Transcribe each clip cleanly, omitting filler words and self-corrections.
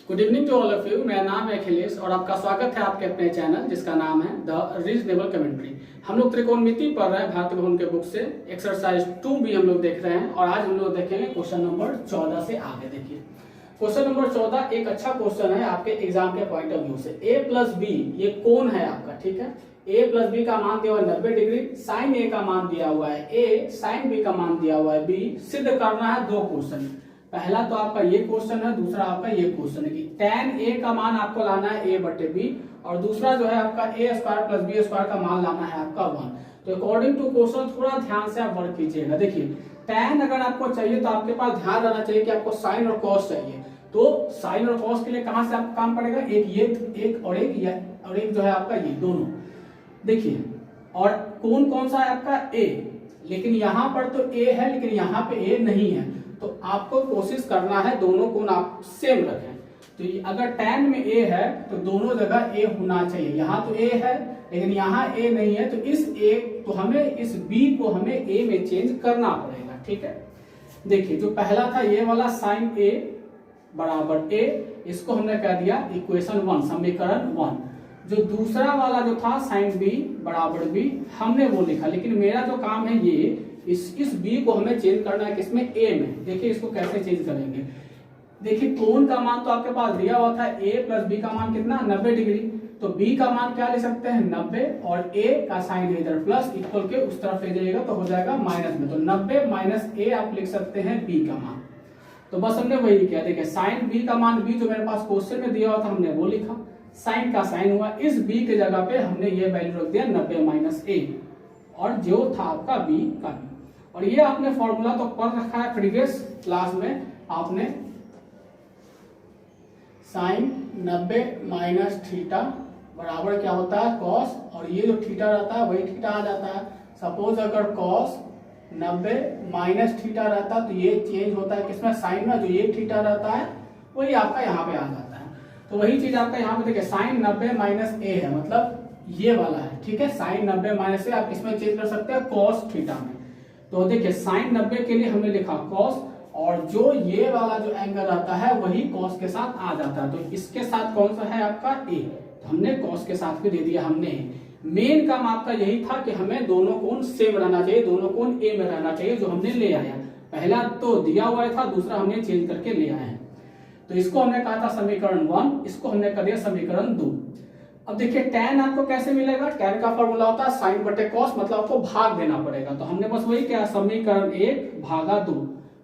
Good evening to all of you. मेरा नाम है अखिलेश और आपका स्वागत है आपके अपने चैनल जिसका नाम है द रीजनेबल कमेंट्री। हम लोग त्रिकोणमिति पढ़ रहे हैं भारतीय भवन के बुक से। एक्सरसाइज 2 भी हम लोग देख रहे हैं और आज हम लोग देखेंगे क्वेश्चन नंबर 14 से आगे। देखिए क्वेश्चन नंबर 14 एक अच्छा क्वेश्चन है आपके एग्जाम के पॉइंट ऑफ व्यू से। a प्लस बी ये कोण है आपका, ठीक है। a प्लस बी का मान दिया हुआ है 90 डिग्री, साइन a का मान दिया हुआ है a, साइन b का मान दिया हुआ है b। सिद्ध करना है दो क्वेश्चन। पहला तो आपका ये क्वेश्चन है, दूसरा आपका ये क्वेश्चन है कि tan a का मान आपको लाना है a बटे b और दूसरा जो है आपका a square plus b square का मान लाना है आपका 1। तो अकॉर्डिंग टू क्वेश्चन थोड़ा ध्यान से आप वर्क कीजिएगा। देखिए tan अगर आपको चाहिए तो आपके पास ध्यान रहना चाहिए कि आपको साइन और कॉस चाहिए। तो साइन और कॉस के लिए कहां से आपका काम पड़ेगा, एक ये एक और एक जो है आपका ये दोनों। देखिए और कोण कौन सा है आपका a, लेकिन यहाँ पर तो a है लेकिन यहाँ पे a नहीं है। तो आपको कोशिश करना है दोनों कोण आप सेम रखें। तो अगर tan में a है तो दोनों जगह a होना चाहिए। यहाँ तो a है लेकिन यहाँ a नहीं है, तो इस a तो हमें इस b को हमें a में चेंज करना पड़ेगा, ठीक है। देखिए जो पहला था ये वाला साइन a बराबर a, इसको हमने कह दिया इक्वेशन 1, समीकरण 1। जो दूसरा वाला जो था साइन b बराबर b हमने वो लिखा, लेकिन मेरा जो काम है ये इस b को हमें चेंज करना है किसमें, a में। देखिए इसको कैसे चेंज करेंगे। देखिए कोण का मान तो आपके पास दिया हुआ था a प्लस b का मान कितना 90 डिग्री, तो b का मान क्या ले सकते हैं 90 और a का साइन इधर प्लस इक्वल के उस तरफ ले जाइएगा तो हो जाएगा माइनस में। तो 90 माइनस a आप लिख सकते हैं b का मान। तो बस हमने वही किया। देखिए साइन b का मान b जो मेरे पास क्वेश्चन में दिया हुआ था हमने वो लिखा, साइन का साइन हुआ, इस b के जगह पे हमने ये वैल्यू रख दिया 90 माइनस a और जो था आपका b का b। और ये आपने फॉर्मूला तो पढ़ रखा है प्रीवियस क्लास में आपने, साइन 90 माइनस थीटा बराबर क्या होता है कॉस, और ये जो थीटा रहता है वही थीटा आ जाता है। सपोज अगर कॉस 90 माइनस थीटा रहता तो ये चेंज होता है किसमें, साइन में। जो ये थीटा रहता है वही आपका यहाँ पे आ जाता है। तो वही चीज आपका यहाँ पे देखिए साइन 90 माइनस ए है, मतलब ये वाला है, ठीक है। साइन 90 माइनस ए आप किसमें चेंज कर सकते हैं, कॉस थीटा में। तो देखिए साइन 90 के लिए हमने लिखा कॉस, और जो ये वाला जो एंगल रहता है वही कॉस के साथ आ जाता है। तो इसके साथ कौन सा है आपका ए, तो हमने कॉस के साथ भी दे दिया हमने। मेन काम आपका यही था कि हमें दोनों कोण सेम रहना चाहिए, दोनों कोण ए में रहना चाहिए, जो हमने ले आया। पहला तो दिया हुआ था, दूसरा हमने चेंज करके ले आए हैं। तो इसको हमने कहा था समीकरण 1, इसको हमने कर दिया समीकरण 2। अब देखिए tan आपको कैसे मिलेगा, tan का फॉर्मूला होता है साइन बटे कॉस, मतलब आपको भाग देना पड़ेगा। तो हमने बस वही किया, समीकरण 1 भागा 2।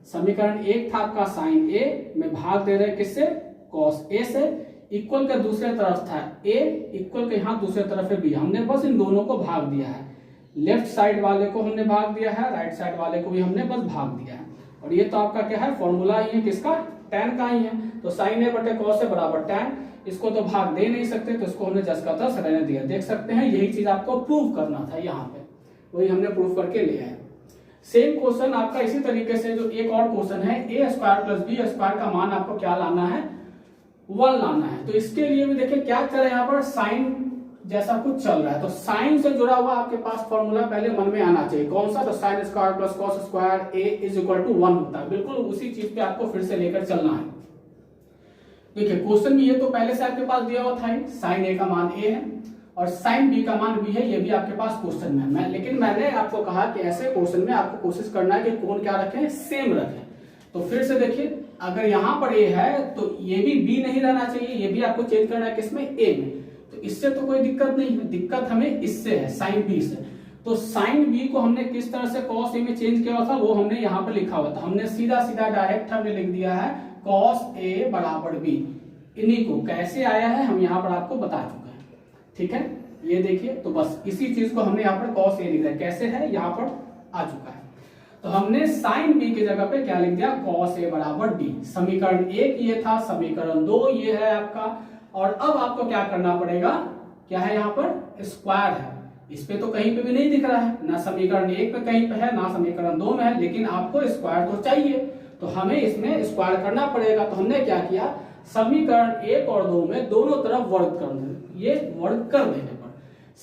समीकरण 1 था आपका साइन a में भाग दे रहे किससे, कॉस a से, इक्वल के दूसरे तरफ था a, इक्वल के यहाँ दूसरे तरफ है b। हमने बस इन दोनों को भाग दिया है। लेफ्ट साइड वाले को हमने भाग दिया है, राइट साइड वाले को भी हमने बस भाग दिया है। और ये तो आपका क्या है, फॉर्मूला ही है किसका, tan का ही है। तो साइन a बटे कॉस है बराबर tan, इसको तो भाग दे नहीं सकते तो इसको हमने जस का तस रहने दिया। देख सकते हैं यही चीज आपको प्रूव करना था यहाँ पे, वही हमने प्रूव करके ले आए। सेम क्वेश्चन आपका इसी तरीके से जो एक और क्वेश्चन है, a square plus b square का मान आपको क्या लाना है, 1 लाना है। तो इसके लिए भी देखिए क्या चल रहा है, यहाँ पर साइन जैसा कुछ चल रहा है। तो साइन से जुड़ा हुआ आपके पास फॉर्मूला पहले मन में आना चाहिए, कौन सा, तो sine square plus cos square a is equal to 1 होता है। बिल्कुल उसी चीज पे आपको फिर से लेकर चलना है। देखिए क्वेश्चन में ये तो पहले से आपके पास दिया हुआ था, साइन a का मान a है और साइन b का मान b है, ये भी आपके पास क्वेश्चन में है। लेकिन मैंने आपको कहा कि ऐसे क्वेश्चन में आपको कोशिश करना है कि कोण क्या रखें, सेम रखें। तो फिर से देखिए अगर यहाँ पर a है तो ये भी b नहीं रहना चाहिए, ये भी आपको चेंज करना है किसमें, a में। तो इससे तो कोई दिक्कत नहीं है, दिक्कत हमें इससे है, साइन b से। तो साइन b को हमने किस तरह से कॉस a में चेंज किया था वो हमने यहाँ पर लिखा हुआ था। हमने सीधा सीधा डायरेक्ट हमने लिख दिया है कॉस a बराबर b। इन्हीं को कैसे आया है हम यहाँ पर आपको बता चुके हैं, ठीक है। ये देखिए तो बस इसी चीज को हमने यहाँ पर कॉस a लिख दिया, कैसे है यहाँ पर आ चुका है। तो हमने साइन b की जगह पे क्या लिख दिया, कॉस a बराबर b। समीकरण 1 ये था, समीकरण 2 ये है आपका। और अब आपको क्या करना पड़ेगा, क्या है यहाँ पर स्क्वायर है, इस पे तो कहीं पे भी नहीं दिख रहा है, ना समीकरण 1 पे कहीं पे है ना समीकरण 2 में है, लेकिन आपको स्क्वायर तो चाहिए। तो हमें इसमें स्क्वायर करना पड़ेगा। तो हमने क्या किया, समीकरण 1 और 2 में दोनों तरफ वर्ग कर दें। ये वर्ग कर देने पर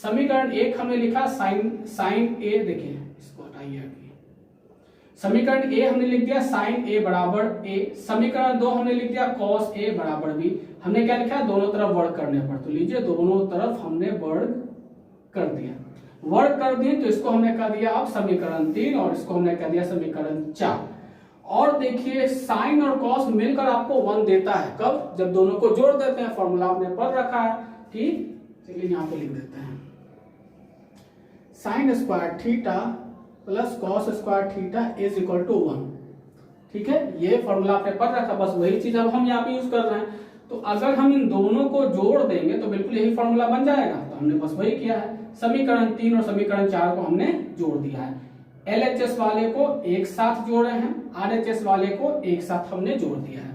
समीकरण 1 हमने लिखा साइन a, देखिए इसको हटाइए, समीकरण ए हमने लिख दिया साइन ए बराबर ए, समीकरण 2 हमने लिख दिया कॉस ए बराबर बी। हमने क्या लिखा, दोनों तरफ वर्ग करने पर, तो लीजिए दोनों तरफ हमने वर्ग कर दिया। वर्ग कर दिए तो इसको हमने कर दिया अब समीकरण 3 और इसको हमने कर दिया समीकरण 4। और देखिए साइन और कॉस मिलकर आपको 1 देता है, कब, जब दोनों को जोड़ देते हैं। फॉर्मूला आपने पढ़ रखा है कि, चलिए यहाँ पे लिख देते हैं, sine square theta plus cos square theta is equal to 1। ठीक है, ये फॉर्मूला आपने पढ़ रखा, बस वही चीज अब हम यहाँ पे यूज कर रहे हैं। तो अगर हम इन दोनों को जोड़ देंगे तो बिल्कुल यही फॉर्मूला बन जाएगा। तो हमने बस वही किया है, समीकरण 3 और समीकरण 4 को हमने जोड़ दिया है। LHS वाले को एक साथ जोड़े हैं, RHS वाले को एक साथ हमने जोड़ दिया है।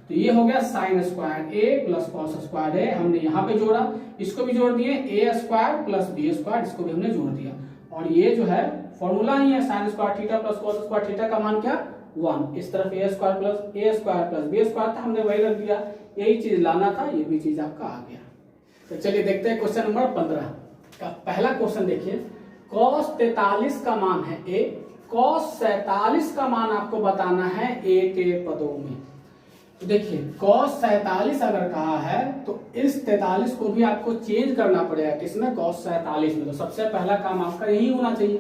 तो ये हो गया साइन स्क्वायर ए प्लस कॉस स्क्वायर ए, हमने यहाँ पे जोड़ा, इसको भी जोड़ दिए, ए स्क्वायर प्लस बी स्क्वायर, इसको भी हमने जोड़ दिया। और ये जो है फॉर्मूला ही है, sine square theta plus cos square theta का मान क्या, 1। इस तरफ ए स्क्वायर प्लस बी स्क्वायर था, हमने वही रख दिया। यही चीज लाना था, ये भी चीज आपका आ गया। तो चलिए देखते हैं क्वेश्चन नंबर 15 का पहला क्वेश्चन। देखिए cos 43 का मान है a, cos 47 का मान आपको बताना है a के पदों में। तो देखिए cos 47 अगर कहा है तो इस 43 को भी आपको चेंज करना पड़ेगा, किसमें, cos 47 में। तो सबसे पहला काम आपका यही होना चाहिए।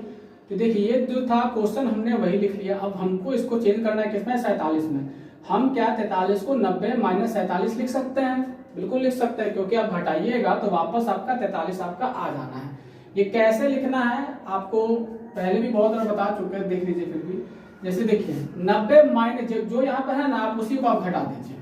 तो देखिए ये जो था क्वेश्चन हमने वही लिख लिया, अब हमको इसको चेंज करना है किसमें, 47 में। हम क्या 43 को 90 माइनस 47 लिख सकते हैं, बिल्कुल लिख सकते हैं, क्योंकि आप घटाइएगा तो वापस आपका 43 आपका आ जाना है। ये कैसे लिखना है आपको पहले भी बहुत बार बता चुके हैं, देख लीजिए फिर भी। जैसे देखिए 90 माइनस जो यहाँ पर है ना, आप उसी को आप घटा दीजिए,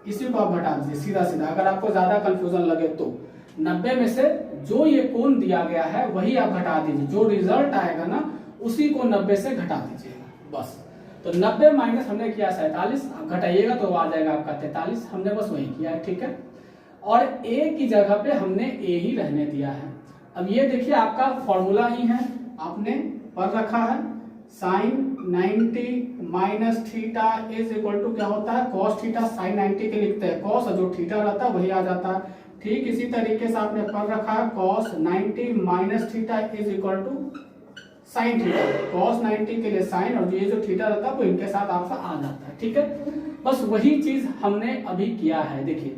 इसी को आप घटा दीजिए सीधा सीधा, अगर आपको ज्यादा कंफ्यूजन लगे तो। 90 में से जो ये कोण दिया गया है वही आप घटा दीजिए, जो रिजल्ट आएगा ना उसी को 90 से घटा दीजिएगा बस। तो 90 माइनस हमने किया 47, आप घटाइएगा तो आ जाएगा आपका 43, हमने बस वही किया है। ठीक है, और a की जगह पे हमने a ही रहने दिया है। अब ये देखिए आपका फॉर्मूला ही है, आपने पढ़ रखा है, sine 90 minus theta is equal to क्या होता है, कॉस थीटा। साइन 90 के लिखते हैं कॉस, और जो थीटा रहता है वही आ जाता है। ठीक इसी तरीके से आपने पढ़ रखा है, cos 90 minus theta is equal to sine theta. Cos 90 के लिए साइन, और ये जो थीटा रहता है वो इनके साथ आपका आ जाता है। ठीक है, बस वही चीज हमने अभी किया है। देखिए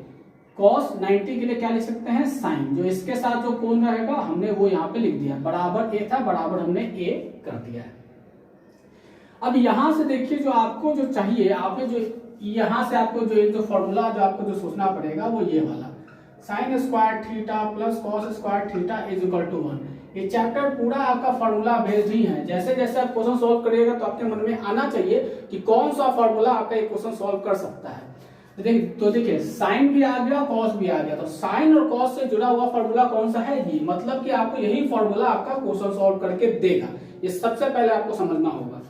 cos 90 के लिए क्या लिख सकते हैं, साइन, जो इसके साथ जो कोण रहेगा हमने वो यहाँ पे लिख दिया, बराबर a था, बराबर हमने a कर दिया है। अब यहां से देखिए जो आपको जो चाहिए, आपने जो यहां से आपको जो फॉर्मूला जो आपको जो सोचना पड़ेगा वो ये वाला, sine square theta plus cos square theta is equal to 1। ये चैप्टर पूरा आपका फॉर्मूला बेस्ड ही है। जैसे जैसे आप क्वेश्चन सॉल्व करिएगा तो आपके मन में आना चाहिए कि कौन सा फॉर्मूला आपका एक क्वेश्चन सॉल्व कर सकता है। तो देखिए साइन भी आ गया, कॉस भी आ गया, तो साइन और कॉस से जुड़ा हुआ फॉर्मूला कौन सा है, ये, मतलब कि आपको यही फॉर्मूला आपका क्वेश्चन सॉल्व करके देगा। ये सबसे पहले आपको समझना होगा।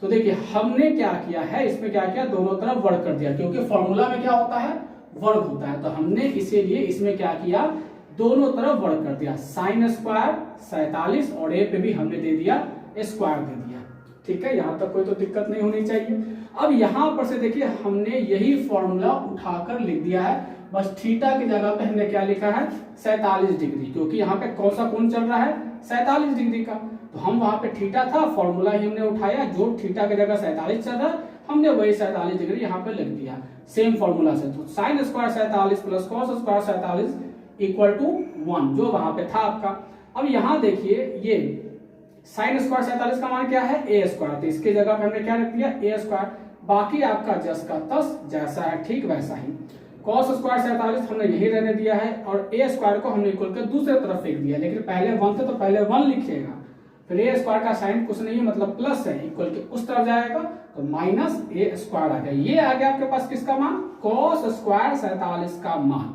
तो देखिए हमने क्या किया है, इसमें क्या किया, दोनों तरफ वर्ग कर दिया, क्योंकि फॉर्मूला में क्या होता है, वर्ग होता है। तो हमने इसीलिए इसमें क्या किया, दोनों तरफ वर्ग कर दिया, साइन स्क्वायर 47 और ए पे भी हमने दे दिया स्क्वायर दे दिया। ठीक है, यहां तक कोई तो दिक्कत नहीं होनी चाहिए। अब यहां पर से देखिए हमने यही फॉर्मूला उठाकर लिख दिया है, बस थीटा की जगह पे हमने क्या लिखा है, 47 डिग्री, क्योंकि यहाँ पे कौन सा कोण चल रहा है, 47 डिग्री का। तो हम वहां पे थीटा था, फॉर्मूला ही हमने उठाया, जो थीटा की जगह 47 चल रहा है हमने वही 47 डिग्री यहाँ पे लिख दिया सेम फॉर्मूला से। तो sine square 47 plus cos square 47 equal to 1, जो वहां पे था आपका। अब यहाँ देखिए ये साइन स्क्वायर 47 का मान क्या है, ए स्क्वायर, तो इसकी जगह पे हमने क्या रख दिया, ए स्क्वायर। बाकी आपका जस का तस जैसा है ठीक वैसा ही। कॉस स्क्वायर 47 हमने यही रहने दिया है, और ए स्क्वायर को हमने इक्वल कर दूसरे तरफ फेंक दिया, लेकिन पहले 1 थे तो पहले 1 लिखिएगा, फिर ए स्क्वायर का साइन कुछ नहीं मतलब प्लस है, इक्वल के उस तरफ जाएगा तो माइनस ए स्क्वायर आ गया। ये आ गया आपके पास किसका मान, कॉस स्क्वायर 47 का मान।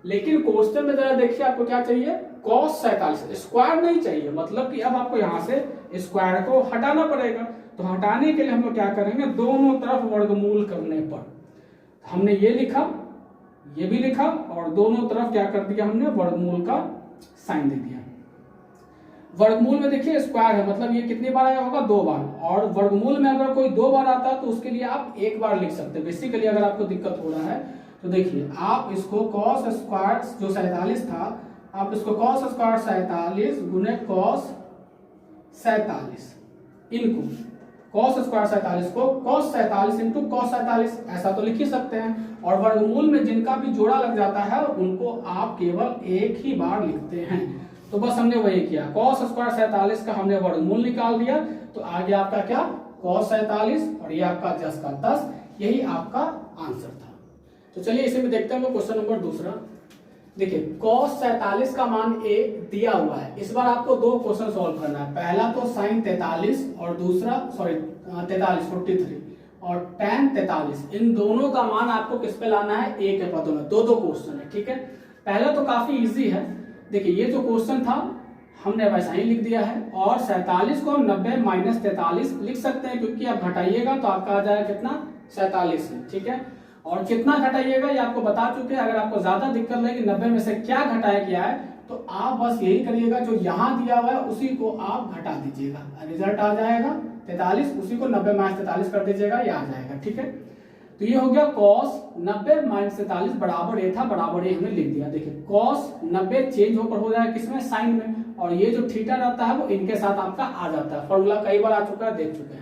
लेकिन क्वेश्चन में जरा देखिए आपको क्या चाहिए, कॉस 47, स्क्वायर नहीं चाहिए, मतलब कि अब आपको यहां से स्क्वायर को हटाना पड़ेगा। तो हटाने के लिए हम लोग क्या करेंगे, दोनों तरफ वर्गमूल करने पर हमने ये लिखा, ये भी लिखा, और दोनों तरफ क्या कर दिया हमने, वर्गमूल का साइन दे दिया। वर्गमूल में देखिए स्क्वायर है, मतलब ये कितनी बार आया होगा, 2 बार, और वर्गमूल में अगर कोई 2 बार आता है तो उसके लिए आप 1 बार लिख सकते हैं। बेसिकली अगर आपको दिक्कत हो रहा है तो देखिए आप इसको कॉस स्क्वायर जो 47 था, आप इसको कॉस स्क्वायर 47 गुने कॉस 47 इनको cos स्क्वायर 47 को cos 47 इंटू cos 47 ऐसा तो लिख ही सकते हैं। और वर्गमूल में जिनका भी जोड़ा लग जाता है उनको आप केवल एक ही बार लिखते हैं। तो बस हमने वही किया, cos स्क्वायर 47 का हमने वर्गमूल निकाल दिया। तो आगे आपका क्या, cos 47 और ये आपका 10 का 10, यही आपका आंसर था। तो चलिए इसे में देखते हैं क्वेश्चन नंबर दूसरा। देखिए cos 47 का मान a दिया हुआ है। इस बार आपको दो क्वेश्चन सॉल्व करना है। पहला तो sin 43 और दूसरा 43 और tan 43, इन दोनों का मान आपको किस पे लाना है, a के पदों में। दो क्वेश्चन है, ठीक है। पहला तो काफी इजी है। देखिए ये जो क्वेश्चन था हमने वैसा ही लिख दिया है, और 47 को हम 90 माइनस 43 लिख सकते हैं, क्योंकि आप घटाइएगा तो आपका आ जाएगा कितना, 47 है, ठीक है। और कितना घटाइएगा ये आपको बता चुके हैं। अगर आपको ज्यादा दिक्कत लगे 90 में से क्या घटाया गया है, तो आप बस यही करिएगा, जो यहाँ दिया हुआ है उसी को आप घटा दीजिएगा, रिजल्ट आ जाएगा 43, उसी को 90 माइनस 43 कर दीजिएगा, ये आ जाएगा, ठीक है। तो ये हो गया cos 90 माइनस 43 बराबर ए था, बराबर ए हमने लिख दिया। देखिए cos 90 चेंज होकर हो जाएगा किसमें, साइन में, और ये जो थीटा रहता है वो इनके साथ आपका आ जाता है। फॉर्मूला कई बार आ चुका है, देख चुके हैं।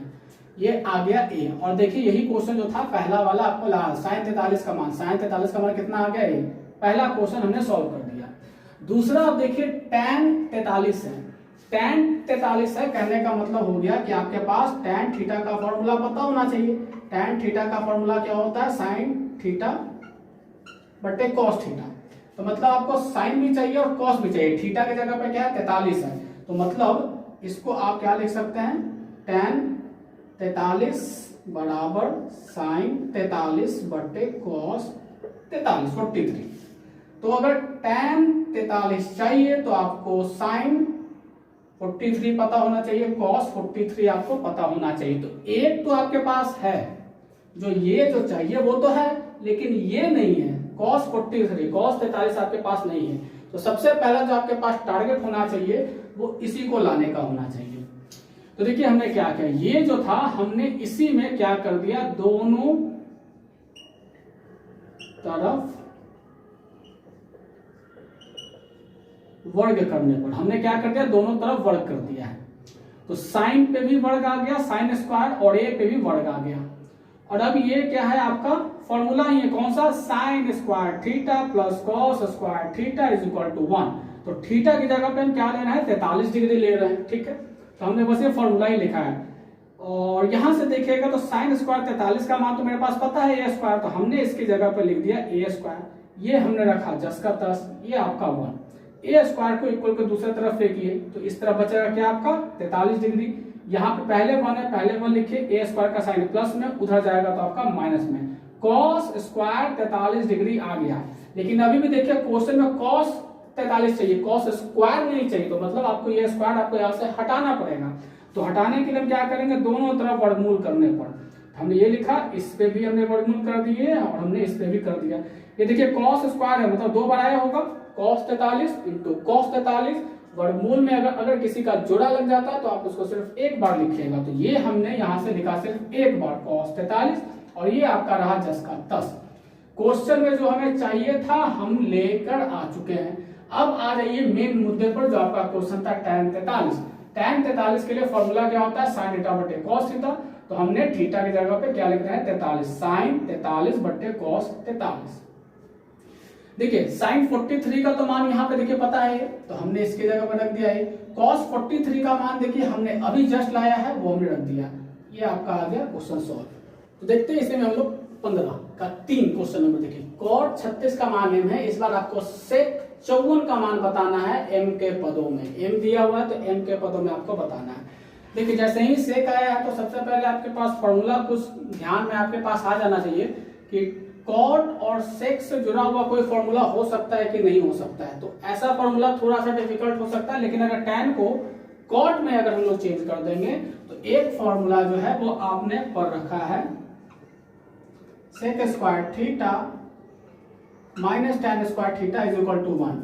ये आ गया ए। और देखिए यही क्वेश्चन जो था पहला वाला आपको sin 43 का मान, sin 43 का मान कितना आ गया, ए। पहला क्वेश्चन हमने सॉल्व कर दिया। दूसरा अब देखिए tan 43 है। tan 43 है, कहने का मतलब हो गया कि आपके पास tan थीटा का फॉर्मूला पता होना चाहिए। tan थीटा का फॉर्मूला क्या होता है, sin थीटा बटे cos थीटा। तो मतलब आपको sin भी चाहिए और cos भी चाहिए। थीटा की जगह पे क्या है, 43 है, तो मतलब इसको आप क्या लिख सकते हैं, tan 43 बराबर sin 43 बटे cos 43 43। तो अगर tan 43 चाहिए तो आपको sin 43 पता होना चाहिए, cos 43 आपको पता होना चाहिए। तो एक तो आपके पास है, जो ये जो चाहिए वो तो है, लेकिन ये नहीं है, cos 43 आपके पास नहीं है। तो सबसे पहला जो आपके पास टारगेट होना चाहिए वो इसी को लाने का होना चाहिए। तो देखिए हमने क्या किया, ये जो था हमने इसी में क्या कर दिया, दोनों तरफ वर्ग करने पर हमने क्या कर दिया, दोनों तरफ वर्ग कर दिया है। तो साइन पे भी वर्ग आ गया, साइन स्क्वायर, और ए पे भी वर्ग आ गया। और अब ये क्या है, आपका फॉर्मूला ही है, कौन सा, sine square theta plus cos square theta is equal to 1। तो थीटा की जगह पे हम क्या लेना है, 43 डिग्री ले रहे हैं, ठीक है। तो हमने बस ये फॉर्मूला ही लिखा है। और यहां से देखिएगा तो साइन स्क्वायर 43 का मान तो मेरे पास पता है, ए स्क्वायर, तो हमने इसकी जगह पर लिख दिया ए स्क्वायर। ये हमने रखा 10 का 10, ये आपका 1। ए स्क्वायर को इक्वल को दूसरी तरफ फेंकिए, तो इस तरफ बचेगा क्या आपका, 43 डिग्री। यहाँ पे पहले 1 है, पहले 1 लिखिए, ए स्क्वायर का साइन प्लस में, उधर जाएगा तो आपका माइनस में। कॉस स्क्वायर 43 डिग्री आ गया। लेकिन अभी भी देखिए क्वेश्चन में कॉस 43 चाहिए, कॉस स्क्वायर नहीं चाहिए, तो मतलब आपको ये स्क्वायर आपको यहाँ से हटाना पड़ेगा। तो हटाने के लिए हम क्या करेंगे, दोनों तरफ वर्गमूल करने पर हमने ये लिखा, इस पे भी हमने वर्गमूल कर दिए और हमने इस पे भी कर दिया। ये देखिए कॉस स्क्वायर है, मतलब 2 बार आया होगा, cos 43 इंटू cos 43। वर्गमूल में अगर किसी का जोड़ा लग जाता है तो आप उसको सिर्फ एक बार लिखिएगा। तो ये हमने यहाँ से लिखा सिर्फ एक बार cos 43, और ये आपका रहा 10 का 10। क्वेश्चन में जो हमें चाहिए था हम लेकर आ चुके हैं। अब आ जाइए मेन मुद्दे पर, जो आपका क्वेश्चन था tan 43। tan 43 के लिए फॉर्मूला क्या होता है, sin थीटा बटे cos थीटा। तो हमने थीटा की जगह पे क्या लिख रहे हैं, 43, sin 43 बटे cos 43। देखिए sin 43 का तो मान यहाँ पे देखिए पता है, तो हमने इसकी जगह पर रख दिया है। cos 43 का मान देखिए हमने अभी जस्ट लाया है, वो हमने रख दिया। ये आपका आ गया क्वेश्चन सॉल्व। तो देखते हैं इसे में हम लोग 15 का 3 क्वेश्चन नंबर देखिए। cot 36 का मान m है, इस बार आपको sec 54 का मान बताना है m के पदों में। m दिया हुआ है तो m के पदों में आपको बताना है। देखिए जैसे ही sec आया है तो सबसे पहले आपके पास फॉर्मूला कुछ ध्यान में आपके पास आ जाना चाहिए कि कॉट और सेक से जुड़ा हुआ कोई फॉर्मूला हो सकता है कि नहीं हो सकता है। तो ऐसा फॉर्मूला थोड़ा सा डिफिकल्ट हो सकता है, लेकिन अगर tan को कॉट में अगर हम लोग चेंज कर देंगे तो एक फॉर्मूला जो है वो आपने पढ़ रखा है, sec square theta minus tan square theta is equal to 1।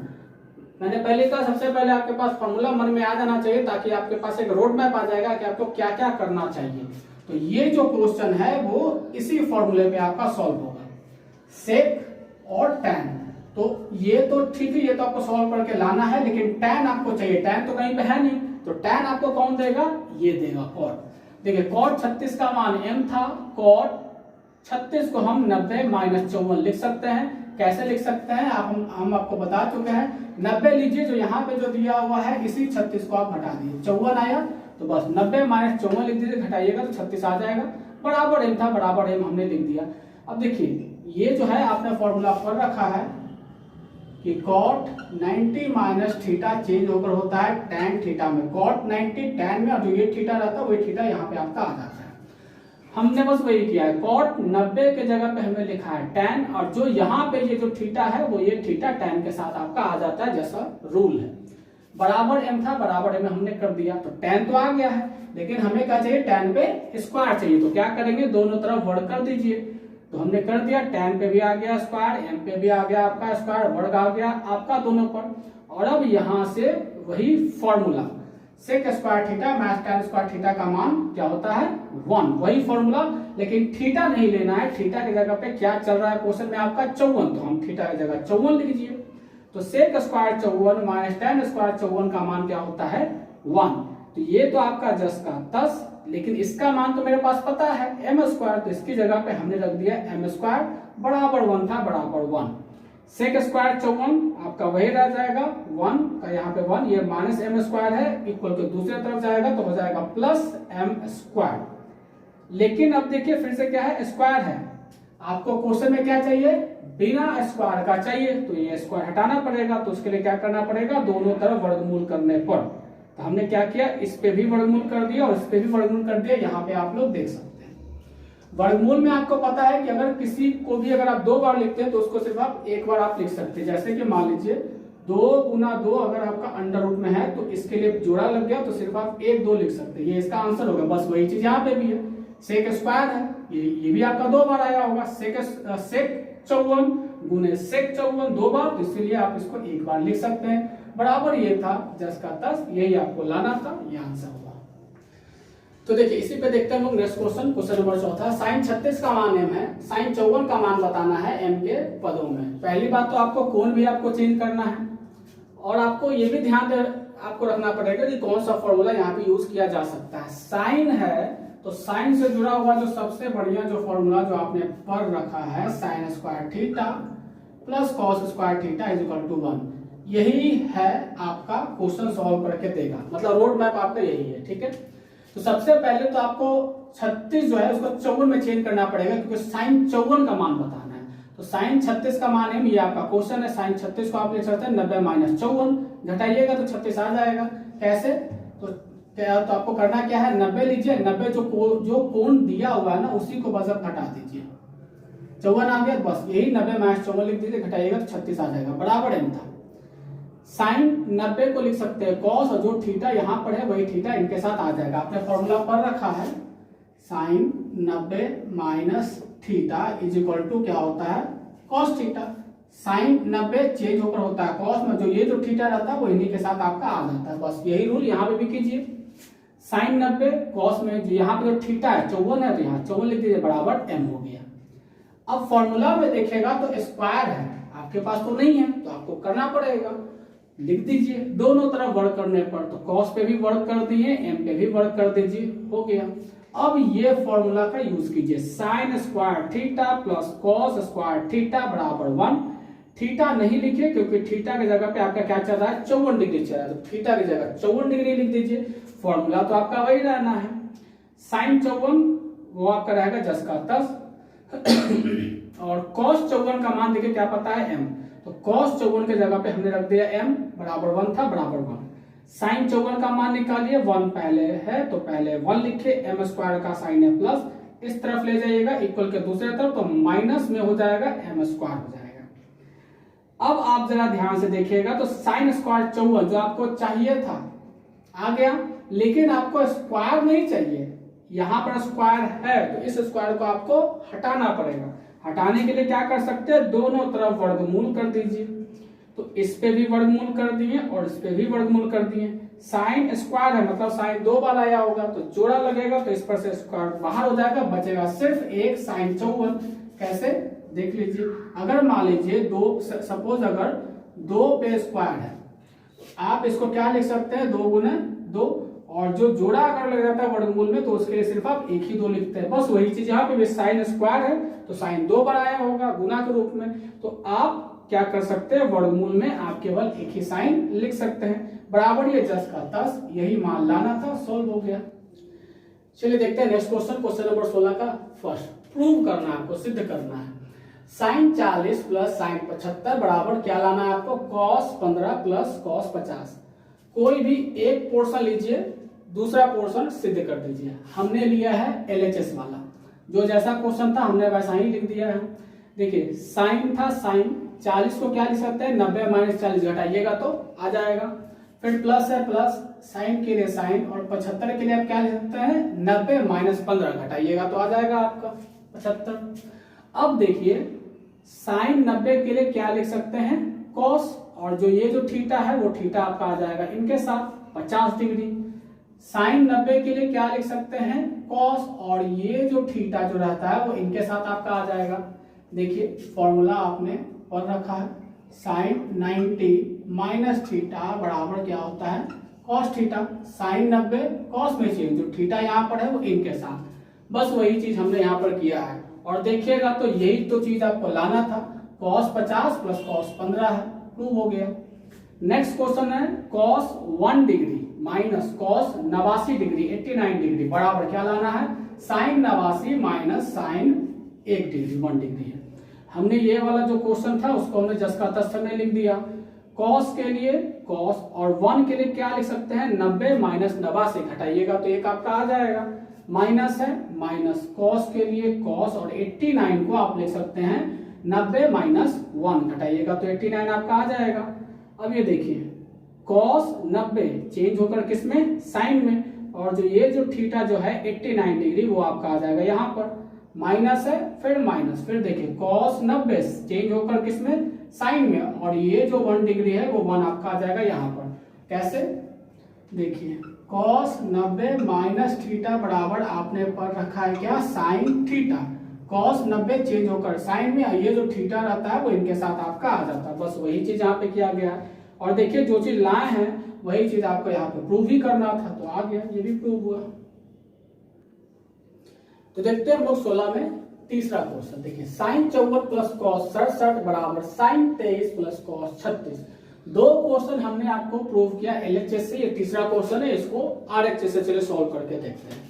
मैंने पहले कहा सबसे पहले आपके पास फॉर्मूला मन में आ जाना चाहिए, ताकि आपके पास एक रोड मैप आ जाएगा कि आपको क्या क्या करना चाहिए। तो ये जो क्वेश्चन है वो इसी फॉर्मूले पे आपका सॉल्व होगा, सेक और tan। तो ये तो ठीक है, ये तो आपको सॉल्व करके लाना है, लेकिन tan आपको चाहिए, tan तो कहीं पे है नहीं, तो tan आपको कौन देगा, ये देगा cot। देखिए cot 36 का मान m था, cot 36 को हम 90 माइनस 54 लिख सकते हैं। कैसे लिख सकते हैं हम आपको बता चुके हैं। 90 लीजिए, जो यहाँ पे जो दिया हुआ है इसी 36 को आप घटा दीजिए, 54 आया तो बस 90 माइनस 54 लिख दीजिए, घटाइएगा तो 36 आ जाएगा। बराबर m था, बराबर m हमने लिख दिया। अब देखिए ये जो है आपने फॉर्मूला पढ़ रखा है कि cot 90 माइनस थीटा चेंज होकर होता है tan थीटा में, cot 90 tan में, और जो ये थीटा रहता है वही थीटा यहाँ पे आपका आ जाता है। हमने बस वही किया है, cot 90 के जगह पे हमने लिखा है tan, और जो यहाँ पे ये जो थीटा है वो ये थीटा tan के साथ आपका आ जाता है, जैसा रूल है। बराबर m था, बराबर m हमने कर दिया, तो tan तो आ गया है, लेकिन हमें क्या चाहिए, tan पे स्क्वायर चाहिए। तो क्या करेंगे, दोनों तरफ वर्ग कर दीजिए। तो हमने कर दिया, tan पे भी आ गया स्क्वायर, m पे भी आ गया आपका स्क्वायर, वर्ग आ गया आपका दोनों पर। और अब यहाँ से वही formula sec square theta minus tan square theta का मान क्या होता है, 1, वही फॉर्मूला। लेकिन थीटा नहीं लेना है, थीटा की जगह पे क्या चल रहा है क्वेश्चन में आपका 54, तो हम थीटा की जगह 54 लिख दीजिए। तो sec square 54 minus tan square 54 का मान क्या होता है, 1। तो ये तो आपका 10 का 10, लेकिन इसका मान तो मेरे पास पता है m स्क्वायर, तो इसकी जगह पे हमने रख दिया m स्क्वायर बराबर 1 था, बराबर 1। सेक स्क्वायर 54 आपका वही रह जाएगा, 1 का यहाँ पे 1, ये माइनस m स्क्वायर है, इक्वल के दूसरे तरफ जाएगा तो हो जाएगा प्लस m स्क्वायर। लेकिन अब देखिए फिर से क्या है, स्क्वायर है, आपको क्वेश्चन में क्या चाहिए, बिना स्क्वायर का चाहिए, तो ये स्क्वायर हटाना पड़ेगा। तो उसके लिए क्या करना पड़ेगा, दोनों तरफ वर्गमूल करने पर। तो हमने क्या किया, इस पे भी वर्गमूल कर दिया और इस पे भी वर्गमूल कर दिया, यहाँ पे आप लोग देख सकते हैं। वर्गमूल में आपको पता है कि अगर किसी को भी अगर आप 2 बार लिखते हैं तो उसको सिर्फ आप 1 बार आप लिख सकते हैं। जैसे कि मान लीजिए 2 गुना 2 अगर आपका अंडर रूट में है तो इसके लिए जोड़ा लग गया तो सिर्फ आप 1 2 लिख सकते हैं, ये इसका आंसर होगा। बस वही चीज यहाँ पे भी है, सेक स्क्वायर है, ये भी आपका 2 बार आया होगा, सेक 54 गुने सेक 54 2 बार, तो इसलिए आप इसको 1 बार लिख सकते हैं। बराबर ये था 10 का 10, यही आपको लाना था, ये आंसर होगा। तो देखिए इसी पे देखते हैं हम लोग नेक्स्ट क्वेश्चन, क्वेश्चन नंबर 4। साइन 36 का मान m है, साइन 54 का मान बताना है m के पदों में। पहली बात तो आपको कोण भी आपको चेंज करना है, और आपको ये भी ध्यान आपको रखना पड़ेगा कि कौन सा फॉर्मूला यहाँ पे यूज किया जा सकता है। साइन है तो साइन से जुड़ा हुआ जो सबसे बढ़िया जो फॉर्मूला जो आपने पढ़ रखा है, sine square theta plus cos square theta is equal to 1, यही है आपका क्वेश्चन सॉल्व करके देगा, मतलब रोड मैप आपका यही है। ठीक है, तो सबसे पहले तो आपको 36 जो है उसको 54 में चेंज करना पड़ेगा, क्योंकि साइन 54 का मान बताना है। तो साइन 36 का मान है, ये आपका क्वेश्चन है। साइन 36 को आप लिख सकते हैं 90 माइनस 54, घटाइएगा तो 36 आ जाएगा। कैसे, तो आपको करना क्या है, 90 लीजिए, 90 जो कोण दिया हुआ है ना उसी को बस आप घटा दीजिए, 54 आ गया, बस यही 90 माइनस 54 लिख दीजिए, घटाइएगा तो 36 आ जाएगा, बराबर m था। साइन 90 को लिख सकते हैं कॉस, और जो थीटा यहाँ पर है वही थीटा इनके साथ आ जाएगा। आपने फॉर्मूला पढ़ रखा है, sine 90 minus theta is equal to क्या होता है, कॉस थीटा। साइन 90 चेंज होकर होता है कॉस में, जो ये जो थीटा रहता है वो इन्हीं के साथ आपका आ जाता है। बस यही रूल यहाँ पे भी कीजिए, साइन 90 कॉस में जो यहाँ पे जो थीटा है 54 है, तो यहाँ 54 लिख दीजिए, बराबर m हो गया। अब फॉर्मूला में देखेगा तो स्क्वायर है, आपके पास तो नहीं है, तो आपको करना पड़ेगा, लिख दीजिए दोनों तरफ वर्ग करने पर। तो कॉस पे भी वर्ग कर दिए, m पे भी वर्ग कर दीजिए, हो गया। अब ये फॉर्मूला का यूज कीजिए, sign square theta plus cos square theta बराबर 1। थीटा नहीं लिखिए क्योंकि थीटा की जगह पे आपका क्या चल रहा है, 54 डिग्री चल रहा है, तो थीटा की जगह 54 डिग्री लिख दीजिए। फॉर्मूला तो आपका वही रहना है, साइन 54 वो आपका रहेगा 10 का 10 और कॉस 54 का मान देखिए क्या पता है m, तो कॉस 54 के जगह पे हमने रख दिया m बराबर 1 था, बराबर 1। साइन 54 का मान निकालिए, 1 पहले है तो पहले 1 लिखे, m स्क्वायर का साइन है प्लस, इस तरफ ले जाइएगा इक्वल के दूसरे तरफ, तो माइनस में हो जाएगा m स्क्वायर हो जाएगा। अब आप जरा ध्यान से देखिएगा, तो साइन स्क्वायर 54 जो आपको चाहिए था आ गया, लेकिन आपको स्क्वायर नहीं चाहिए, यहाँ पर स्क्वायर है तो इस स्क्वायर को आपको हटाना पड़ेगा। हटाने के लिए क्या कर सकते हैं, दोनों तरफ वर्गमूल कर दीजिए। तो इस पे भी वर्गमूल कर दिए और इस पे भी वर्गमूल कर दिए। साइन स्क्वायर है मतलब साइन 2 बार आया होगा, तो जोड़ा लगेगा तो इस पर से स्क्वायर बाहर हो जाएगा, बचेगा सिर्फ एक साइन 54। कैसे देख लीजिए, अगर मान लीजिए 2, सपोज अगर 2 पे स्क्वायर है, आप इसको क्या लिख सकते हैं, 2 गुने 2, और जो जोड़ा अगर लग जाता है वर्गमूल में तो उसके लिए सिर्फ आप 1 ही 2 लिखते हैं। बस वही चीज यहाँ पे भी साइन स्क्वायर है तो साइन 2 बार आया होगा गुना के रूप में, तो आप क्या कर सकते हैं, वर्गमूल में आप केवल 1 ही साइन लिख सकते हैं। बराबर ये 10 का 10, यही मान लाना था, सोल्व हो गया। चलिए देखते हैं नेक्स्ट क्वेश्चन, क्वेश्चन नंबर 16 का फर्स्ट। प्रूव करना है आपको, सिद्ध करना है साइन 40 प्लस साइन 75 बराबर क्या लाना है आपको, कॉस 15 प्लस कॉस 50। कोई भी एक पोर्शन लीजिए, दूसरा पोर्शन सिद्ध कर दीजिए। हमने लिया है LHS वाला, जो जैसा क्वेश्चन था हमने वैसा ही लिख दिया है। देखिए साइन था, साइन 40 को क्या लिख सकते हैं, 90 माइनस 40 घटाइएगा तो आ जाएगा। फिर प्लस है, प्लस साइन के लिए साइन, और 75 के लिए आप क्या लिख सकते हैं, 90 माइनस 15 घटाइएगा तो आ जाएगा आपका 75। अब देखिए साइन 90 के लिए क्या लिख सकते हैं, कॉस, और जो ये जो थीटा है वो थीटा आपका आ जाएगा इनके साथ 50 डिग्री। साइन 90 के लिए क्या लिख सकते हैं, कॉस, और ये जो थीटा जो रहता है वो इनके साथ आपका आ जाएगा। देखिए फॉर्मूला आपने पढ़ रखा है, साइन 90 माइनस थीटा बराबर क्या होता है, कॉस थीटा। साइन 90 कॉस में चेंज, जो थीटा यहाँ पर है वो इनके साथ। बस वही चीज हमने यहाँ पर किया है, और देखिएगा तो यही तो चीज आपको लाना था, कॉस 50 प्लस कॉस 15 है, प्रूव हो गया। नेक्स्ट क्वेश्चन है cos 1 degree minus cos 89 degree 89 degree बराबर क्या लाना है, sine 89 minus sine 1 degree 1 degree है। हमने ये वाला जो क्वेश्चन था उसको हमने जस का तस में लिख दिया। कॉस के लिए कॉस और 1 के लिए क्या लिख सकते हैं, 90 माइनस 89 घटाइएगा तो एक आपका आ जाएगा। माइनस है, माइनस कॉस के लिए कॉस, और 89 को आप लिख सकते हैं 90 माइनस 1 घटाइएगा तो 89 आपका आ जाएगा। अब ये देखिए कॉस 90 चेंज होकर किसमें, साइन में, और जो ये जो थीटा जो है 89 डिग्री वो आपका आ जाएगा यहाँ पर। माइनस है, फिर माइनस, फिर देखिए कॉस 90 चेंज होकर किसमें, साइन में, और ये जो 1 डिग्री है वो 1 आपका आ जाएगा यहाँ पर। कैसे, देखिए कॉस 90 माइनस थीटा बराबर आपने पढ़ रखा है क्या, साइन थीटा। कॉस 90 चेंज होकर साइन में, ये जो थीटा रहता है वो इनके साथ आपका आ जाता है। बस वही चीज यहाँ पे किया गया है, और देखिए जो चीज लाए हैं वही चीज आपको यहाँ पे प्रूव ही करना था तो आ गया, ये भी प्रूव हुआ। तो देखते हैं हम लोग 16 में तीसरा क्वेश्चन। देखिए साइन 54 प्लस कॉस 67 बराबर साइन 23 प्लस कॉस 36। दो क्वेश्चन हमने आपको प्रूव किया LHS से, ये तीसरा क्वेश्चन है, इसको RHS से चले सॉल्व करके देखते हैं।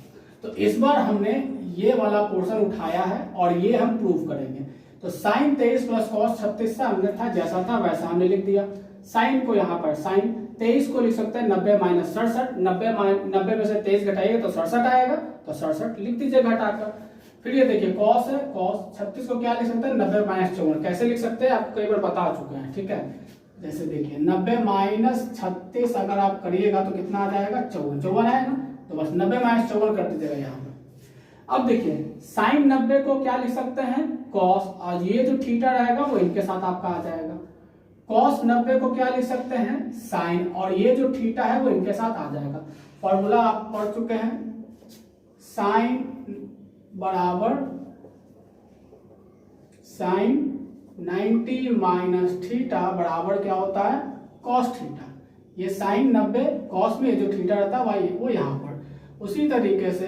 तो इस बार हमने ये वाला पोर्शन उठाया है और ये हम प्रूव करेंगे। तो साइन 23 प्लस कॉस 36 से हमने था जैसा था वैसा हमने लिख दिया। साइन को यहाँ पर साइन 23 को लिख सकते हैं 90 माइनस 67, 90 में से 23 घटाइएगा तो 67 आएगा, तो 67 लिख दीजिए घटाकर। फिर ये देखिए कॉस है, कॉस 36 को क्या लिख सकते हैं, 90 माइनस 54। कैसे लिख सकते हैं आपको कई बार बता चुके हैं, ठीक है। जैसे देखिए 90 माइनस 36 अगर आप करिएगा तो कितना आ जाएगा, 54 आएगा, तो बस 90 माइनस 54 कर दीजिएगा यहाँ पे। अब देखिए साइन 90 को क्या लिख सकते हैं, कॉस, और ये जो थीटा रहेगा वो इनके साथ आपका आ जाएगा। कॉस 90 को क्या लिख सकते हैं, साइन, और ये जो थीटा है वो इनके साथ आ जाएगा। फॉर्मूला आप पढ़ चुके हैं, साइन बराबर साइन 90 माइनस थीटा बराबर क्या होता है, कॉस थीटा। ये साइन 90 कॉस में जो थीटा रहता है वो यहाँ पर। उसी तरीके से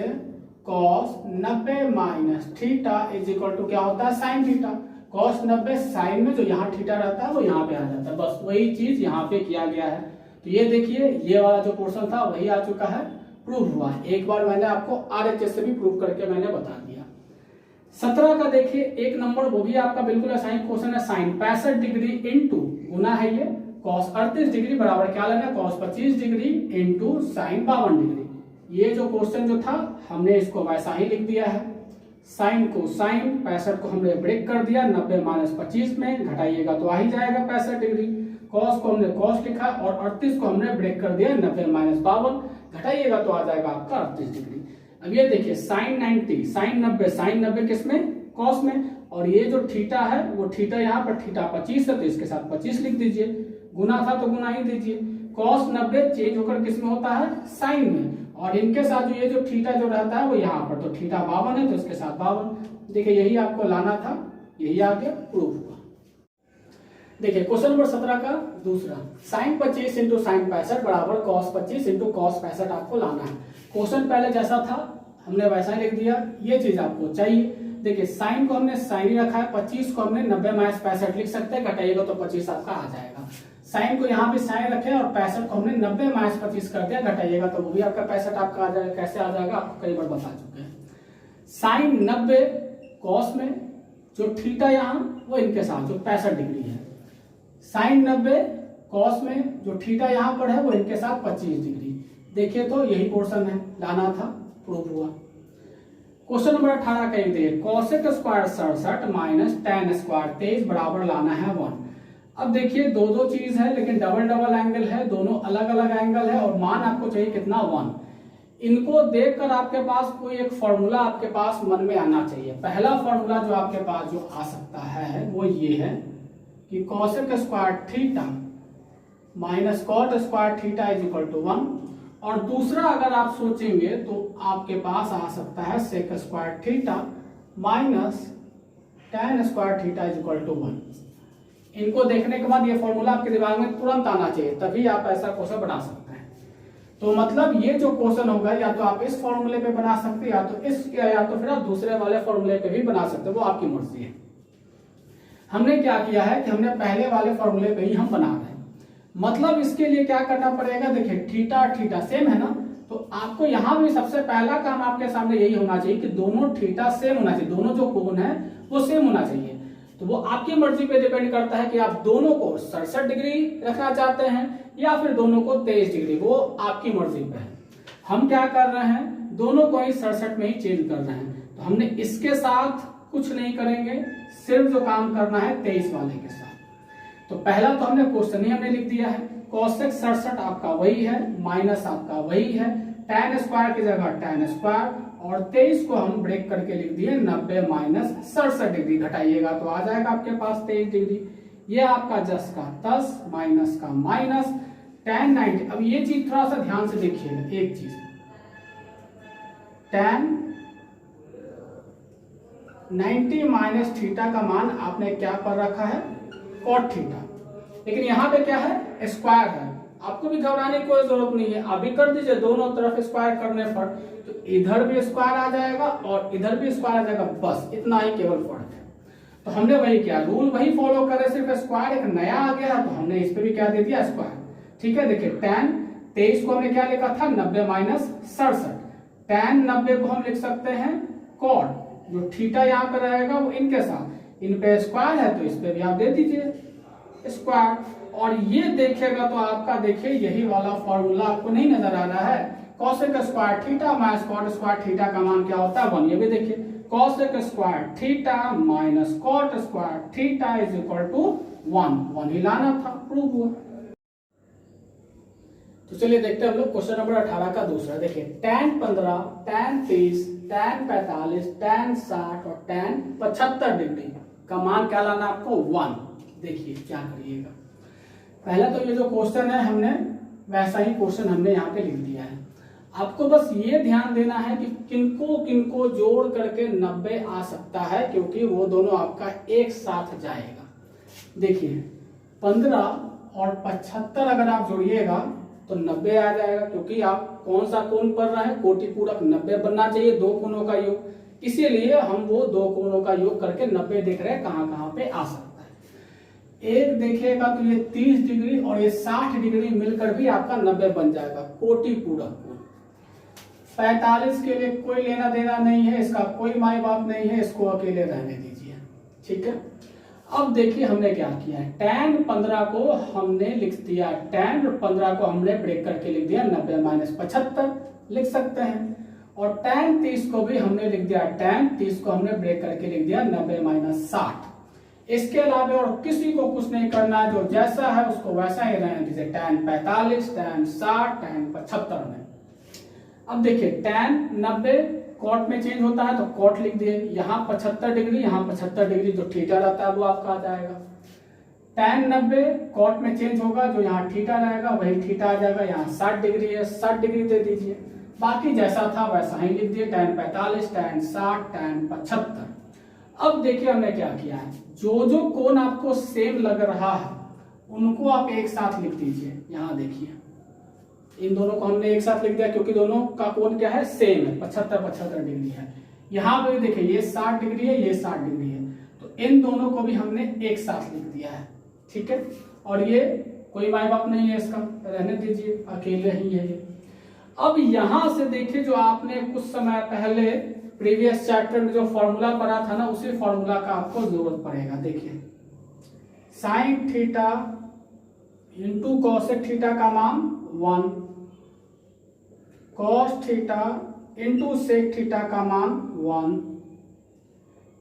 cos 90 minus theta is equal to क्या होता है, साइन थीटा। कॉस 90 साइन में जो यहाँ थीटा रहता है वो यहाँ पे आ जाता है। बस वही चीज यहाँ पे किया गया है। तो ये देखिए ये वाला जो पोर्शन था वही आ चुका है, प्रूव हुआ है। एक बार मैंने आपको RHS से भी प्रूव करके मैंने बता दिया। 17 का देखिए 1 नंबर, वो भी आपका बिल्कुल ऐसा ही क्वेश्चन है। साइन 65 डिग्री इंटू गुना है ये कॉस 38 डिग्री बराबर क्या लेना, cos 25 degree into sine 52 degree. ये जो क्वेश्चन जो था हमने इसको वैसा ही लिख दिया है। साइन को साइन, 65 को हमने ब्रेक कर दिया, 90 माइनस 25 में घटाइएगा तो आ ही जाएगा 65 डिग्री। कॉस को हमने कॉस लिखा और 38 को हमने ब्रेक कर दिया, 90 माइनस 52 घटाइएगा तो आ जाएगा आपका 38 डिग्री। अब ये देखिए साइन 90 साइन 90 किसमें, कॉस में, और ये जो थीटा है वो थीटा यहाँ पर थीटा 25 है तो इसके साथ 25 लिख दीजिए। गुना था तो गुना ही दीजिए। कॉस 90 चेंज होकर किसमें होता है, साइन में, और इनके साथ जो ये जो थीटा जो रहता है वो यहाँ पर, तो थीटा 52 है तो इसके साथ 52। देखिए यही आपको लाना था, यही आ गया, प्रूफ हुआ। देखिए क्वेश्चन नंबर 17 का दूसरा, साइन 25 इंटू साइन 65 बराबर कॉस 25 इंटू कॉस 65 आपको लाना है। क्वेश्चन पहले जैसा था हमने वैसा ही लिख दिया, ये चीज आपको चाहिए। देखिए साइन को हमने साइन ही रखा है, 25 को हमने 90 माइनस 65 लिख सकते हैं, घटाइएगा तो 25 आपका आ जाएगा। साइन को यहाँ पे साइन रखे और 65 को हमने 90 माइनस 25 कर दिया, घटाइएगा तो वो भी आपका 65 आपका आ जाएगा। कैसे आ जाएगा आपको कई बार बता चुके हैं। साइन 90 कॉस में जो थीटा यहाँ वो इनके साथ जो 65 डिग्री है, साइन 90 कॉस में जो थीटा यहाँ पर है वो इनके साथ 25 डिग्री। देखिए तो यही पोर्शन है, लाना था, प्रूव हुआ। क्वेश्चन नंबर 18 का एक देखिए, cosec square 67 minus tan square 23 बराबर लाना है 1। अब देखिए दो दो चीज है लेकिन डबल डबल एंगल है, दोनों अलग अलग एंगल है और मान आपको चाहिए कितना 1। इनको देखकर आपके पास कोई एक फॉर्मूला आपके पास मन में आना चाहिए। पहला फॉर्मूला जो आपके पास जो आ सकता है वो ये है कि cosec square theta minus cot square theta is equal to 1। और दूसरा अगर आप सोचेंगे तो आपके पास आ सकता है sec square theta minus tan square theta is equal to 1। इनको देखने के बाद ये फॉर्मूला आपके दिमाग में तुरंत आना चाहिए, तभी आप ऐसा क्वेश्चन बना सकते हैं। तो मतलब ये जो क्वेश्चन होगा या तो आप इस फॉर्मूले पे बना सकते हैं या तो फिर आप दूसरे वाले फॉर्मूले पे भी बना सकते हैं, वो आपकी मर्जी है। हमने क्या किया है कि हमने पहले वाले फॉर्मूले पे ही हम बना रहे हैं। मतलब इसके लिए क्या करना पड़ेगा, देखिए थीटा थीटा सेम है ना, तो आपको यहाँ भी सबसे पहला काम आपके सामने यही होना चाहिए कि दोनों थीटा सेम होना चाहिए, दोनों जो कोण है वो सेम होना चाहिए। तो वो आपकी मर्जी पे डिपेंड करता है कि आप दोनों को 67 डिग्री रखना चाहते हैं या फिर दोनों को 23 डिग्री, वो आपकी मर्जी पे है। हम क्या कर रहे हैं, दोनों को ही 67 में ही चेंज कर रहे हैं। तो हमने इसके साथ कुछ नहीं करेंगे, सिर्फ जो काम करना है 23 वाले के साथ। तो पहला तो हमने क्वेश्चन ही हमने लिख दिया है, कॉसेक 67 आपका वही है, माइनस आपका वही है, tan स्क्वायर की जगह tan स्क्वायर, और 23 को हम ब्रेक करके लिख दिए 90 माइनस 67 डिग्री, घटाइएगा तो आ जाएगा आपके पास 23 डिग्री। ये आपका 10 का 10 माइनस का माइनस tan 90। अब ये चीज थोड़ा सा ध्यान से देखिएगा, एक चीज tan 90 माइनस थीटा का मान आपने क्या पर रखा है, कॉट थीटा, लेकिन यहाँ पे क्या है, स्क्वायर है। आपको भी घबराने की कोई जरूरत नहीं है, अभी कर दीजिए दोनों तरफ स्क्वायर करने पर, तो इधर भी स्क्वायर आ जाएगा और इधर भी स्क्वायर आ जाएगा, बस इतना ही केवल फर्क है। तो हमने वही किया, रूल वही फॉलो करे, सिर्फ स्क्वायर एक नया आ गया तो हमने इस पे भी क्या दे दिया, स्क्वायर। ठीक है, देखिए tan 23 को हमने क्या लिखा था, 90 माइनस 67। tan 90 को हम लिख सकते हैं कॉट, जो थीटा यहाँ पे रहेगा वो इनके साथ, इन पे स्क्वायर है तो इस पे भी आप दे दीजिए स्क्वायर। और ये देखेगा तो आपका देखिए यही वाला फॉर्मूला आपको नहीं नजर आ रहा है, cosec square theta minus cot square theta का मान क्या होता है, 1। ये भी देखिए cosec square theta minus cot square theta is equal to 1 ही लाना था, प्रूव हुआ। तो चलिए देखते हैं हम लोग क्वेश्चन नंबर 18 का दूसरा। देखिए tan 15 tan 30 tan 45 tan 60 और tan 75 डिग्री का मान क्या लाना आपको, 1। देखिए क्या करिएगा, पहला तो ये जो क्वेश्चन है हमने वैसा ही क्वेश्चन हमने यहाँ पे लिख दिया है। आपको बस ये ध्यान देना है कि किनको किनको जोड़ करके 90 आ सकता है, क्योंकि वो दोनों आपका एक साथ जाएगा। देखिए 15 और 75 अगर आप जोड़िएगा तो 90 आ जाएगा, क्योंकि आप कौन सा कोण पढ़ रहे हैं, कोटि पूरक 90 बनना चाहिए, दो कोणों का योग, इसीलिए हम वो दो कोणों का योग करके 90 देख रहे हैं कहां कहां पे आ सकता है। एक देखिएगा तो ये 30 डिग्री और ये 60 डिग्री मिलकर भी आपका 90 बन जाएगा, कोटि पूरक कोण। 45 के लिए कोई लेना देना नहीं है, इसका कोई माई बाप नहीं है, इसको अकेले रहने दीजिए। ठीक है, अब देखिए हमने क्या किया है, tan 15 को हमने लिख दिया, tan 15 को हमने ब्रेक करके लिख दिया 90 माइनस 75 लिख सकते हैं, और tan 30 को भी हमने लिख दिया, tan 30 को हमने ब्रेक करके लिख दिया 90 माइनस 60। इसके अलावा और किसी को कुछ नहीं करना है, जो जैसा है उसको वैसा ही रहने दीजिए, tan 45 tan 60 tan 75 में। अब देखिए tan 90 कॉट में चेंज होता है तो कॉट लिख दिए, यहाँ 75 डिग्री यहाँ 75 डिग्री, जो थीटा रहता है वो आपका आ जाएगा। tan 90 कॉट में चेंज होगा, जो यहाँ थीटा रहेगा वही थीटा आ जाएगा, यहाँ 60 डिग्री है 60 डिग्री दे दीजिए, बाकी जैसा था वैसा ही लिख दिए, tan 45 tan 60 tan 75। अब देखिए हमने क्या किया है, जो जो कोण आपको सेम लग रहा है उनको आप एक साथ लिख दीजिए। यहाँ देखिए इन दोनों को हमने एक साथ लिख दिया क्योंकि दोनों का कोण क्या है, सेम है, 75-75 डिग्री है। यहाँ पे भी देखिए ये 60 डिग्री है, ये 60 डिग्री है, तो इन दोनों को भी हमने एक साथ लिख दिया है। ठीक है, और ये कोई माई बाप नहीं है इसका, रहने दीजिए, अकेले ही है ये। अब यहां से देखिए जो आपने कुछ समय पहले प्रीवियस चैप्टर में जो फॉर्मूला पढ़ा था ना, उसी फॉर्मूला का आपको जरूरत पड़ेगा। देखिए sine theta into cosec theta का मान 1, cos theta into sec theta का मान 1,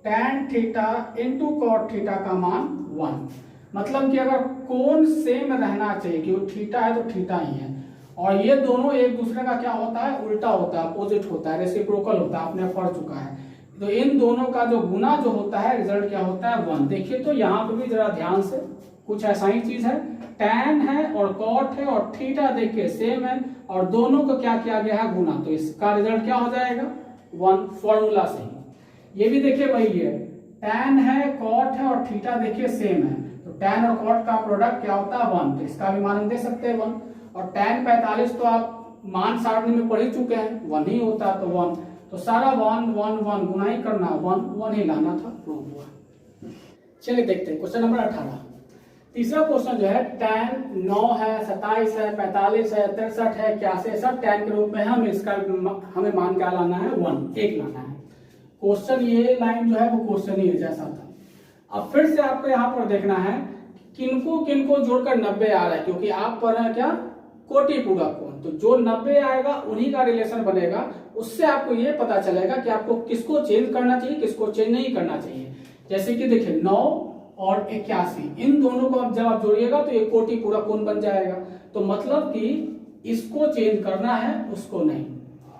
tan theta into cot theta का मान 1। मतलब कि अगर कोण सेम रहना चाहिए, क्योंकि थीटा है तो थीटा ही है, और ये दोनों एक दूसरे का क्या होता है, उल्टा होता है, अपोजिट होता है, रेसिप्रोकल होता है, आपने पढ़ चुका है। तो इन दोनों का जो गुना जो होता है, रिजल्ट क्या होता है, 1। देखिए तो यहाँ पे भी जरा ध्यान से, कुछ ऐसा ही चीज है, टैन है और कॉट है और थीटा देखिए सेम है, और दोनों को क्या किया गया है, गुना, तो इसका रिजल्ट क्या हो जाएगा, 1, फॉर्मूला से ही। ये भी देखिए वही है, टैन है, कॉट है और थीटा देखिए सेम है, तो टैन और कॉट का प्रोडक्ट क्या होता है, 1, तो इसका भी मान हम दे सकते हैं 1। और टैन 45 तो आप मान सारणी में पढ़ ही चुके हैं, 1 ही होता है, तो 1, तो सारा 1 1 1 गुना ही करना, 1 1 ही लाना था, प्रूव हुआ। चलिए देखते हैं क्वेश्चन नंबर 18। तीसरा क्वेश्चन जो है, टैन 9 है, 27 है, 45 है, 63 है, 81 सब टैन के रूप में है, हमें मान क्या लाना है, 1 लाना है। क्वेश्चन ये लाइन जो है वो क्वेश्चन ही जैसा था। अब फिर से आपको यहाँ पर देखना है किनको किनको जोड़कर 90 आ रहा है, क्योंकि आप पढ़ रहे हैं क्या, कोटि पूरा कोण, तो जो 90 आएगा उन्हीं का रिलेशन बनेगा। उससे आपको ये पता चलेगा कि आपको किसको चेंज करना चाहिए, किसको चेंज नहीं करना चाहिए। जैसे कि देखिए 9 और 81, इन दोनों को जब आप जोड़िएगा तो ये कोटि पूरा कोण बन जाएगा। तो मतलब कि इसको चेंज करना है, उसको नहीं,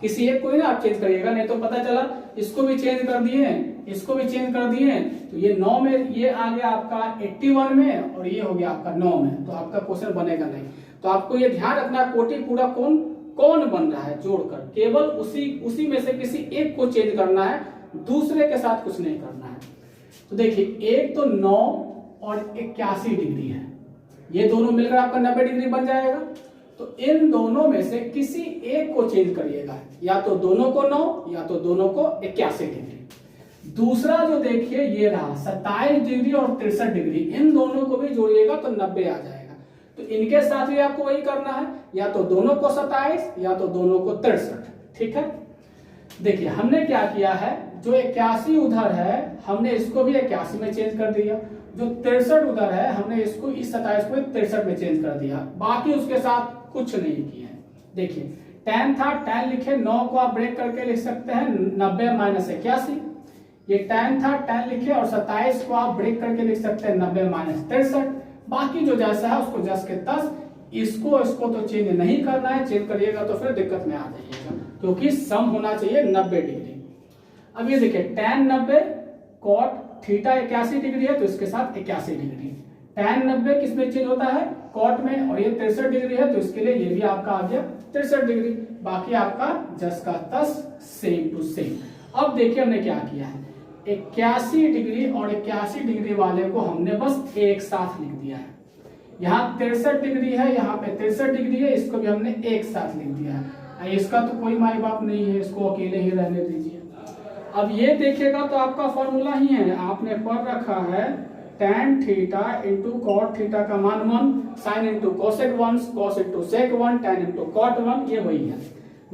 किसी एक को ही ना आप चेंज करिएगा, नहीं तो पता चला इसको भी चेंज कर दिए, इसको भी चेंज कर दिए, तो ये 9 में ये आ गया आपका 81 में, और ये हो गया आपका 9 में, तो आपका क्वेश्चन बनेगा नहीं। तो आपको ये ध्यान रखना, कोटि पूरा कोण कौन बन रहा है जोड़कर, केवल उसी में से किसी एक को चेंज करना है, दूसरे के साथ कुछ नहीं करना है। तो देखिए एक तो 9 और 81 डिग्री है, ये दोनों मिलकर आपका 90 डिग्री बन जाएगा। तो इन दोनों में से किसी एक को चेंज करिएगा, या तो दोनों को 9 या तो दोनों को 81 डिग्री। दूसरा जो देखिए ये रहा 27 डिग्री और 63 डिग्री, इन दोनों को भी जोड़िएगा तो 90 आ जाएगा। तो इनके साथ भी आपको वही करना है, या तो दोनों को 27 या तो दोनों को 63। ठीक है, देखिए हमने क्या किया है, जो 81 उधर है हमने इसको भी 81 में चेंज कर दिया, जो 63 उधर है हमने इसको इस 27 को 63 में चेंज कर दिया, बाकी उसके साथ कुछ नहीं किया है। देखिए टैन था, टैन लिखे, 9 को आप ब्रेक करके लिख सकते हैं 90 माइनस 81, ये टैन था, टैन लिखे, और 27 को आप ब्रेक करके लिख सकते हैं 90 माइनस 63। बाकी जो जैसा है उसको जस के तस, इसको तो चेंज नहीं करना है, चेंज करिएगा तो फिर दिक्कत में आ जाइएगा, क्योंकि सम होना चाहिए 90 डिग्री। अब ये देखिए टैन 90, कॉट थीटा 81 डिग्री है तो इसके साथ 81 डिग्री, टैन 90 किस में चेंज होता है, कॉट में, और ये 63 डिग्री है तो इसके लिए ये भी आपका आ गया 63 डिग्री, बाकी आपका जस का तस सेम टू सेम। अब देखिए हमने क्या किया है, 81 डिग्री और 81 डिग्री वाले को हमने बस एक साथ लिख दिया है। यहाँ 63 डिग्री है, यहाँ पे 63 डिग्री है, इसको भी हमने एक साथ लिख दिया है। इसका तो कोई माई बाप नहीं है, इसको अकेले ही रहने दीजिए। अब ये देखिएगा तो आपका फॉर्मूला ही है, आपने पढ़ रखा है tan theta into cot theta का मान 1, sine into cosec 1, cos into sec 1, tan into cot 1, ये वही है।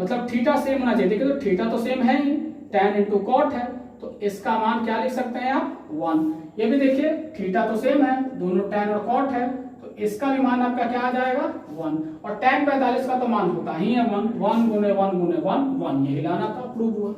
मतलब थीटा सेम होना चाहिए, देखिए तो थीटा तो सेम है ही, tan इंटू कॉट है तो इसका मान क्या लिख सकते हैं आप, 1। ये भी देखिए थीटा तो सेम है, दोनों tan और कॉट है, तो इसका भी मान आपका क्या आ जाएगा, 1। और tan 45 का तो मान होता ही है 1, 1 गुने 1 गुने 1 1, यही लाना था, प्रूव हुआ।